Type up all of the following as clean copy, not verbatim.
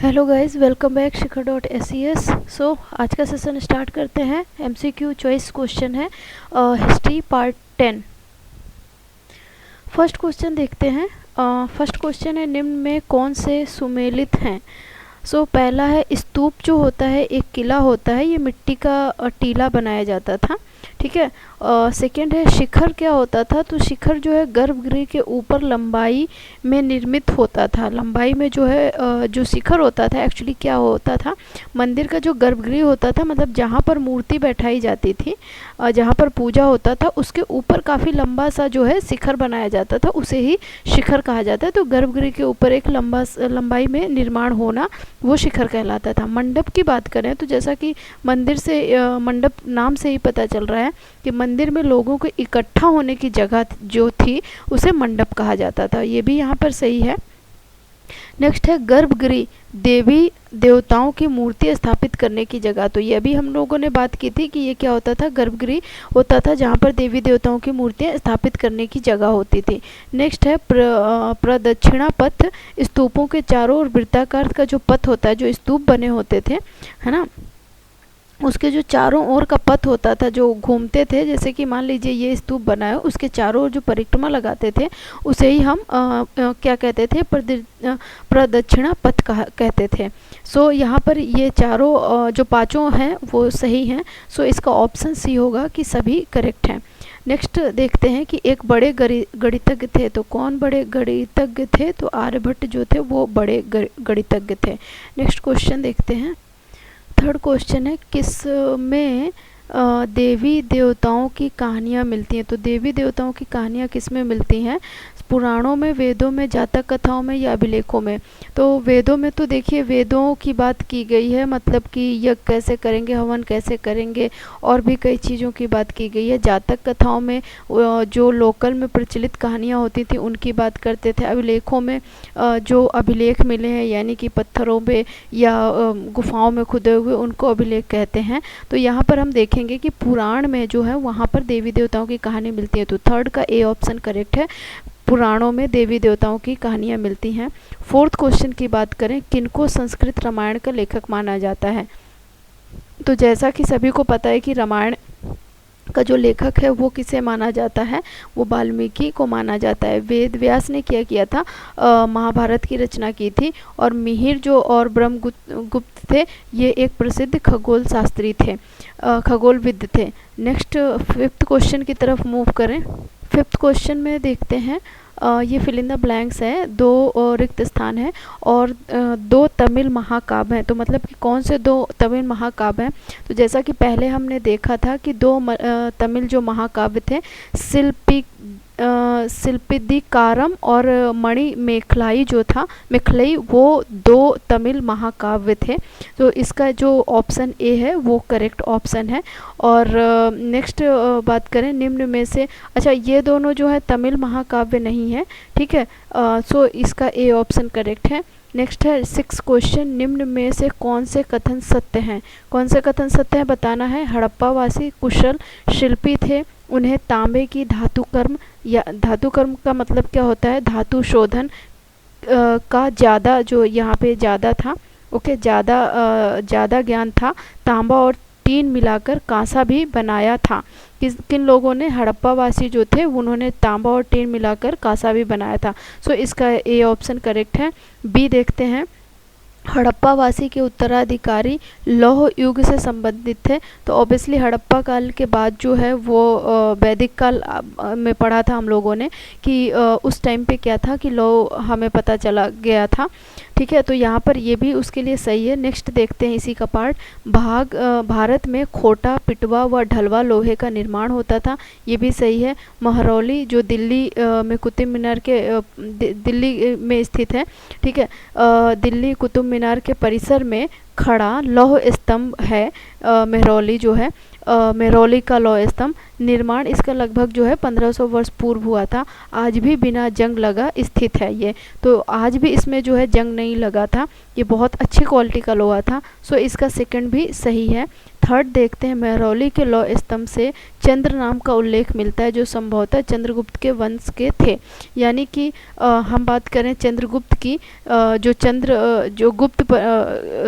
Hello guys, welcome back शिखर.SES। So आज का सेशन स्टार्ट करते हैं। MCQ चॉइस क्वेश्चन है हिस्ट्री पार्ट 10। फर्स्ट क्वेश्चन देखते हैं। फर्स्ट क्वेश्चन है, निम्न में कौन से सुमेलित हैं। पहला है स्तूप जो होता है, एक किला होता है, ये मिट्टी का टीला बनाया जाता था, ठीक है। सेकंड है शिखर क्या होता था, तो शिखर जो है गर्भगृह के ऊपर लंबाई में निर्मित होता था। लंबाई में जो है जो शिखर होता था एक्चुअली क्या होता था, मंदिर का जो गर्भगृह होता था, मतलब जहाँ पर मूर्ति बैठाई जाती थी, जहाँ पर पूजा होता था, उसके ऊपर काफ़ी लंबा सा जो है शिखर बनाया जाता था, उसे ही शिखर कहा जाता है। तो गर्भगृह के ऊपर एक लंबाई में निर्माण होना वो शिखर कहलाता था। मंडप की बात करें तो जैसा कि मंदिर से मंडप नाम से ही पता चल रहा है कि मंदिर में लोगों को इकट्ठा होने की जगह जो थी उसे मंडप कहा जाता था, ये भी यहाँ पर सही है। नेक्स्ट है गर्भगृह, देवी देवताओं की मूर्ति स्थापित करने की जगह। तो ये भी हम लोगों ने बात की थी कि ये क्या होता था, गर्भगृह होता था जहाँ पर देवी देवताओं की मूर्तियाँ स्थापित करने की जगह होती थी। नेक्स्ट है प्रदक्षिणा पथ, स्तूपों के चारों ओर वृत्ताकार का जो पथ होता है, जो स्तूप बने होते थे, है ना, उसके जो चारों ओर का पथ होता था जो घूमते थे, जैसे कि मान लीजिए ये स्तूप बना है, उसके चारों ओर जो परिक्रमा लगाते थे उसे ही हम क्या कहते थे, प्रदक्षिणा पथ कहते थे। यहाँ पर ये चारों जो पांचों हैं वो सही हैं। इसका ऑप्शन सी होगा कि सभी करेक्ट हैं। नेक्स्ट देखते हैं कि एक बड़े गणितज्ञ थे, तो कौन बड़े गणितज्ञ थे, तो आर्यभट्ट जो थे वो बड़े गणितज्ञ थे। नेक्स्ट क्वेश्चन देखते हैं। थर्ड क्वेश्चन है, किस में देवी देवताओं की कहानियाँ मिलती हैं। तो देवी देवताओं की कहानियाँ किस में मिलती हैं, पुराणों में, वेदों में, जातक कथाओं में या अभिलेखों में। तो वेदों में तो देखिए वेदों की बात की गई है, मतलब कि यज्ञ कैसे करेंगे, हवन कैसे करेंगे, और भी कई चीज़ों की बात की गई है। जातक कथाओं में जो लोकल में प्रचलित कहानियाँ होती थी उनकी बात करते थे। अभिलेखों में जो अभिलेख मिले हैं यानी कि पत्थरों पे या गुफाओं में खुदे हुए, उनको अभिलेख कहते हैं। तो यहाँ पर हम देखेंगे कि पुराण में जो है वहाँ पर देवी देवताओं की कहानी मिलती है। तो थर्ड का ए ऑप्शन करेक्ट है, पुराणों में देवी देवताओं की कहानियाँ मिलती हैं। फोर्थ क्वेश्चन की बात करें, किनको संस्कृत रामायण का लेखक माना जाता है। तो जैसा कि सभी को पता है कि रामायण का जो लेखक है वो किसे माना जाता है, वो वाल्मीकि को माना जाता है। वेद व्यास ने क्या किया था, महाभारत की रचना की थी। और मिहिर जो और ब्रह्मगुप्त थे, ये एक प्रसिद्ध खगोल शास्त्री थे, खगोलविद थे। नेक्स्ट फिफ्थ क्वेश्चन की तरफ मूव करें। फिफ्थ क्वेश्चन में देखते हैं, ये फिल इन द ब्लैंक्स है, दो रिक्त स्थान है और दो तमिल महाकाव्य हैं। तो मतलब कि कौन से दो तमिल महाकाव्य हैं, तो जैसा कि पहले हमने देखा था कि दो तमिल जो महाकाव्य थे, शिल्पिदिकारम और मणि मेखलाई जो था, मेखलई, वो दो तमिल महाकाव्य थे। तो इसका जो ऑप्शन ए है वो करेक्ट ऑप्शन है। और नेक्स्ट बात करें, निम्न में से, अच्छा ये दोनों जो है तमिल महाकाव्य नहीं है, ठीक है। इसका ए ऑप्शन करेक्ट है। नेक्स्ट है सिक्स क्वेश्चन, निम्न में से कौन से कथन सत्य हैं। कौन से कथन सत्य हैं बताना है। हड़प्पावासी कुशल शिल्पी थे, उन्हें तांबे की धातुकर्म, या धातुकर्म का मतलब क्या होता है, धातु शोधन का ज़्यादा जो यहाँ पे ज़्यादा था, ओके, ज़्यादा ज्ञान था। तांबा और टीन मिलाकर कांसा भी बनाया था। किन लोगों ने, हड़प्पावासी जो थे उन्होंने तांबा और टीन मिलाकर कांसा भी बनाया था। इसका ए ऑप्शन करेक्ट है। बी देखते हैं, हड़प्पावासी के उत्तराधिकारी लौह युग से संबंधित थे। तो ऑब्वियसली हड़प्पा काल के बाद जो है वो वैदिक काल में पढ़ा था हम लोगों ने कि उस टाइम पे क्या था कि लौह हमें पता चला गया था, ठीक है। तो यहाँ पर ये भी उसके लिए सही है। नेक्स्ट देखते हैं इसी का पार्ट, भारत में खोटा, पिटवा व ढलवा लोहे का निर्माण होता था, ये भी सही है। महरौली जो दिल्ली में कुतुब मीनार के दिल्ली में स्थित है, ठीक है, दिल्ली कुतुब मीनार के परिसर में खड़ा लौह स्तंभ है, महरौली जो है, महरौली का लौह स्तंभ। निर्माण इसका लगभग जो है 1500 वर्ष पूर्व हुआ था। आज भी बिना जंग लगा स्थित है ये, तो आज भी इसमें जो है जंग नहीं लगा था, ये बहुत अच्छी क्वालिटी का लोहा था। इसका सेकंड भी सही है। थर्ड देखते हैं, मेहरौली के लौह स्तंभ से चंद्र नाम का उल्लेख मिलता है जो संभवतः चंद्रगुप्त के वंश के थे। यानी कि हम बात करें चंद्रगुप्त की, जो गुप्त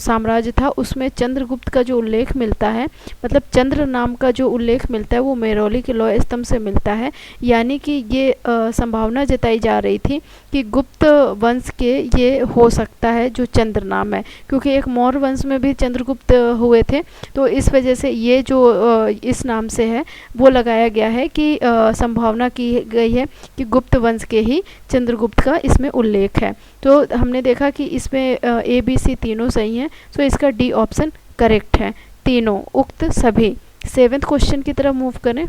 साम्राज्य था उसमें चंद्रगुप्त का जो उल्लेख मिलता है, मतलब चंद्र नाम का जो उल्लेख मिलता है वो मेहरौली के लौह स्तंभ से मिलता है। यानी कि ये संभावना जताई जा रही थी कि गुप्त वंश के ये हो सकता है जो चंद्र नाम है, क्योंकि एक मौर्य वंश में भी चंद्रगुप्त हुए थे, तो इस वजह से ये जो इस नाम से है वो लगाया गया है कि संभावना की गई है कि गुप्त वंश के ही चंद्रगुप्त का इसमें उल्लेख है। तो हमने देखा कि इसमें ए बी सी तीनों सही हैं, तो इसका डी ऑप्शन करेक्ट है, तीनों उक्त सभी। 7th क्वेश्चन की तरफ मूव करें।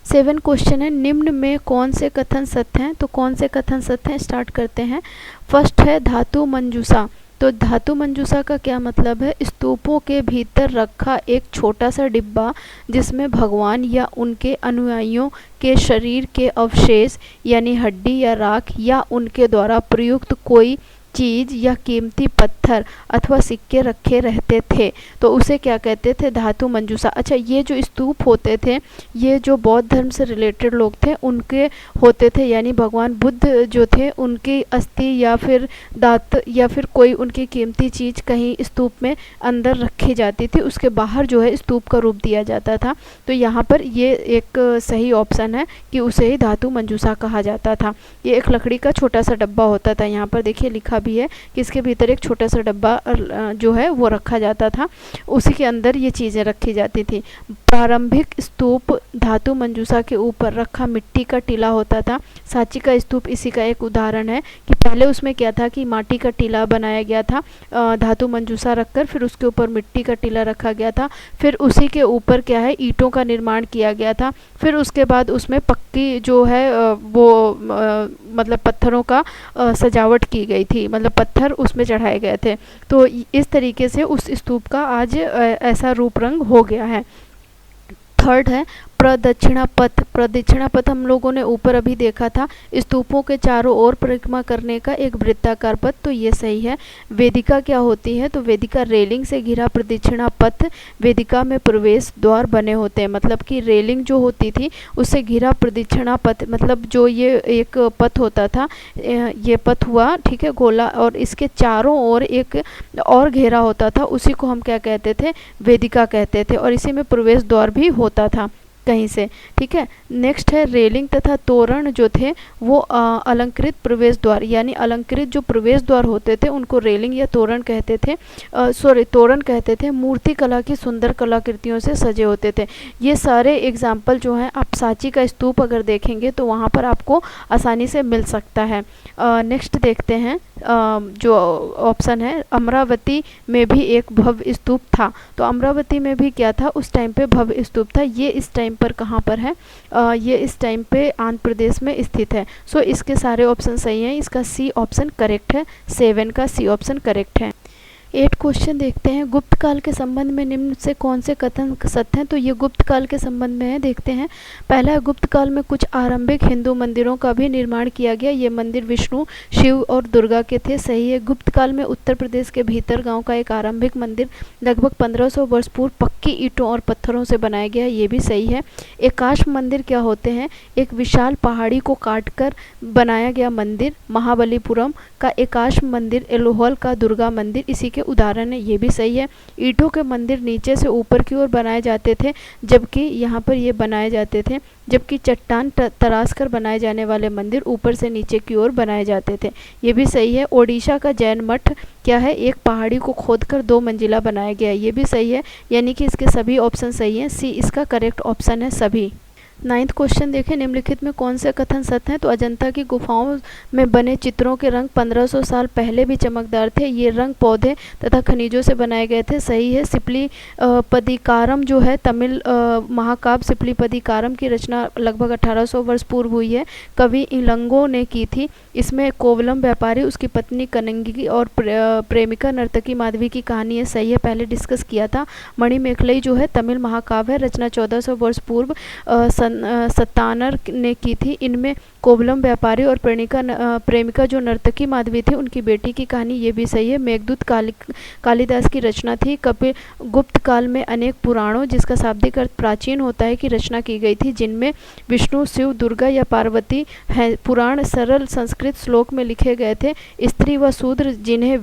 7 क्वेश्चन है, निम्न में कौन से कथन सत्य हैं? तो कौन से कथन सत्य हैं, स्टार्ट करते हैं। फर्स्ट है धातु मंजूषा। तो धातु मंजूषा का क्या मतलब है? स्तूपों के भीतर रखा एक छोटा सा डिब्बा जिसमें भगवान या उनके अनुयायियों के शरीर के अवशेष यानी हड्डी या राख या उनके द्वारा प्रयुक्त कोई चीज या कीमती पत्थर अथवा सिक्के रखे रहते थे, तो उसे क्या कहते थे? धातु मंजूषा। अच्छा, ये जो स्तूप होते थे ये जो बौद्ध धर्म से रिलेटेड लोग थे उनके होते थे, यानी भगवान बुद्ध जो थे उनकी अस्थि या फिर दांत या फिर कोई उनकी कीमती चीज़ कहीं स्तूप में अंदर रखी जाती थी, उसके बाहर जो है स्तूप का रूप दिया जाता था। तो यहाँ पर ये एक सही ऑप्शन है कि उसे ही धातु मंजूषा कहा जाता था। ये एक लकड़ी का छोटा सा डब्बा होता था, यहाँ पर देखिए लिखा भी है कि इसके भीतर एक छोटा सा डब्बा जो है वो रखा जाता था, उसी के अंदर ये चीज़ें रखी जाती थी। प्रारंभिक स्तूप धातु मंजूषा के ऊपर रखा मिट्टी का टीला होता था। सांची का स्तूप इसी का एक उदाहरण है कि पहले उसमें क्या था कि माटी का टीला बनाया गया था धातु मंजूषा रखकर, फिर उसके ऊपर मिट्टी का टीला रखा गया था, फिर उसी के ऊपर क्या है ईंटों का निर्माण किया गया था, फिर उसके बाद उसमें पक्की जो है वो मतलब पत्थरों का सजावट की गई थी, मतलब पत्थर उसमें चढ़ाए गए थे। तो इस तरीके से उस स्तूप का आज ऐसा रूप रंग हो गया है। थर्ड है प्रदक्षिणा पथ। प्रदक्षिणा पथ हम लोगों ने ऊपर अभी देखा था, स्तूपों के चारों ओर परिक्रमा करने का एक वृत्ताकार पथ, तो ये सही है। वेदिका क्या होती है? तो वेदिका रेलिंग से घिरा प्रदक्षिणा पथ, वेदिका में प्रवेश द्वार बने होते हैं, मतलब कि रेलिंग जो होती थी उससे घिरा प्रदक्षिणा पथ, मतलब जो ये एक पथ होता था, ये पथ हुआ ठीक है गोला, और इसके चारों ओर एक और घेरा होता था, उसी को हम क्या कहते थे? वेदिका कहते थे, और इसी में प्रवेश द्वार भी होता था कहीं से, ठीक है। नेक्स्ट है रेलिंग तथा तोरण जो थे वो अलंकृत प्रवेश द्वार, यानी अलंकृत जो प्रवेश द्वार होते थे उनको रेलिंग या तोरण कहते थे, तोरण कहते थे। मूर्ति कला की सुंदर कलाकृतियों से सजे होते थे। ये सारे एग्जाम्पल जो हैं आप सांची का स्तूप अगर देखेंगे तो वहाँ पर आपको आसानी से मिल सकता है। नेक्स्ट देखते हैं जो ऑप्शन है, अमरावती में भी एक भव्य स्तूप था। तो अमरावती में भी क्या था उस टाइम पे? भव्य स्तूप था। ये इस टाइम पर कहाँ पर है? ये इस टाइम पे आंध्र प्रदेश में स्थित है। सो इसके सारे ऑप्शन सही हैं, इसका सी ऑप्शन करेक्ट है, 7 का सी ऑप्शन करेक्ट है। 8 क्वेश्चन देखते हैं, गुप्त काल के संबंध में निम्न से कौन से कथन सत्य हैं? तो ये गुप्त काल के संबंध में है, देखते हैं। पहला है, गुप्त काल में कुछ आरंभिक हिंदू मंदिरों का भी निर्माण किया गया। ये मंदिर विष्णु, शिव और दुर्गा के थे, सही है। गुप्त काल में उत्तर प्रदेश के भीतर गांव का एक आरंभिक मंदिर लगभग 1500 वर्ष पूर्व पक्की ईंटों और पत्थरों से बनाया गया, ये भी सही है। एकाश्म मंदिर क्या होते हैं? एक विशाल पहाड़ी को काटकर बनाया गया मंदिर। महाबलीपुरम का एकाश्म मंदिर, एलोहल का दुर्गा मंदिर इसी के उदाहरण है, ये भी सही है। ईंटों के मंदिर नीचे से ऊपर की ओर बनाए जाते थे, जबकि यहाँ पर ये बनाए जाते थे, जबकि चट्टान तराश कर बनाए जाने वाले मंदिर ऊपर से नीचे की ओर बनाए जाते थे, ये भी सही है। ओडिशा का जैन मठ क्या है? एक पहाड़ी को खोदकर 2 मंजिला बनाया गया, ये भी सही है। यानी कि इसके सभी ऑप्शन सही हैं, सी इसका करेक्ट ऑप्शन है सभी। 9th क्वेश्चन देखें, निम्नलिखित में कौन से कथन सत्य हैं? तो अजंता की गुफाओं में बने चित्रों के रंग 1500 साल पहले भी चमकदार थे। ये रंग पौधे तथा खनिजों से बनाए गए थे, सही है। सिपली पदिकारम जो है तमिल महाकाव्य सिपली पदिकारम की रचना लगभग 1800 वर्ष पूर्व हुई है, कवि इलंगो ने की थी। इसमें कोवलम व्यापारी, उसकी पत्नी कनंगी और प्रेमिका नर्तकी माधवी की कहानी है, सही है, पहले डिस्कस किया था। मणिमेखलई जो है तमिल महाकाव्य है, रचना 1400 वर्ष पूर्व सन सत्तानर ने की थी। इनमें कोवलम व्यापारी और प्रेमिका जो नर्तकी माधवी थी उनकी बेटी की कहानी ये भी सही है। मेघदूत कालिदास की रचना थी। कपिल गुप्त काल में अनेक पुराणों, जिसका शाब्दिक अर्थ प्राचीन होता है, की रचना की गई थी, जिनमें विष्णु, शिव, दुर्गा या पार्वती हैं। पुराण सरल संस्कृत श्लोक में लिखे गए थे। स्त्री व शूद्र जिन्हें